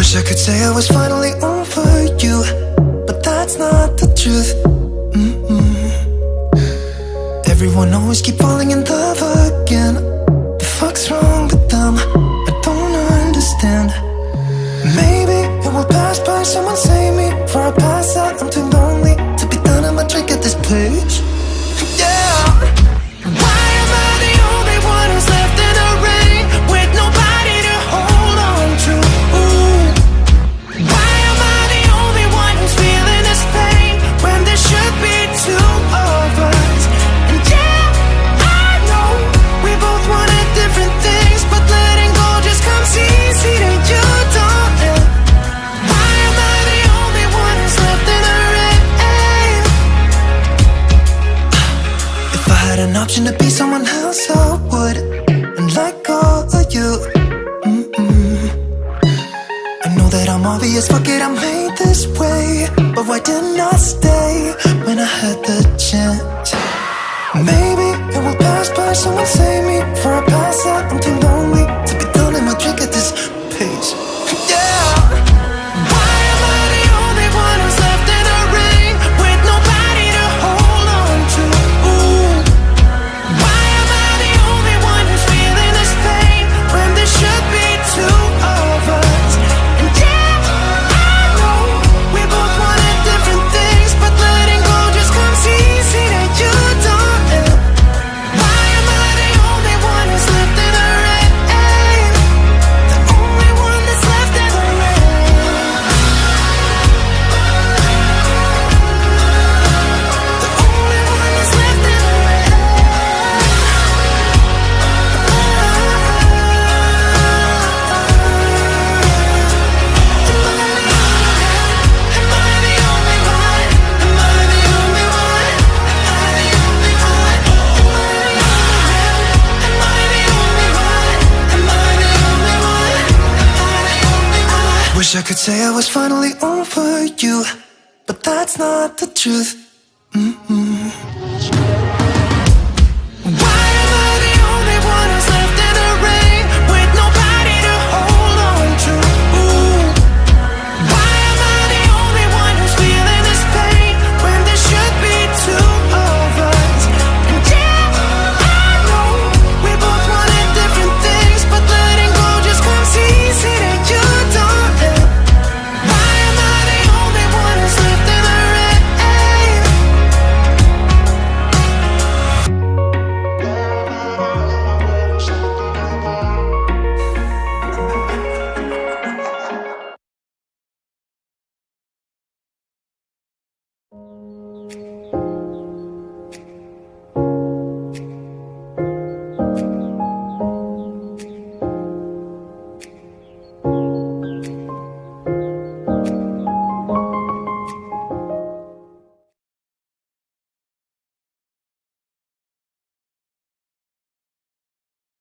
Wish I could say I was finally over you, but that's not the truth. Everyone always keep falling in love again. The fuck's wrong with them? I don't understand. Maybe it will pass by, someone save me. Before I pass out, I'm too lonely to be done. I'ma drink at this place. Yeah. Why am I the only one who's left in the rain with nobody to hold on to? Ooh. Why am I the only one who's feeling this pain when there should be two of us? And yeah, I know we both wanted different things, but letting go just comes easy to you, don't it? Why am I the only one who's left in the rain? If I had an option to be someone else, I would, and let go of you. I know that I'm obvious, fuck it, I'm made this way. But why didn't I stay when I had the chance? Maybe it will pass by, someone save me. Before I pass out, I'm too lonely to be done in my drink at this pace. Yeah. Why am I the only one who's left in the rain with nobody to hold on to? Ooh. Why am I the only one who's feeling this pain when there should be two of us? And yeah, I know we both wanted different things, but letting go just comes easy to you, don't it? Why am I the only one who's left in the rain? The only one that's left in the rain. The only one that's left in the rain. Am I the only one? Am I the only one? Am I the only one? Am I the only one? Am I the only one? Am I the only one? Wish I could say I was finally over you, but that's not the truth.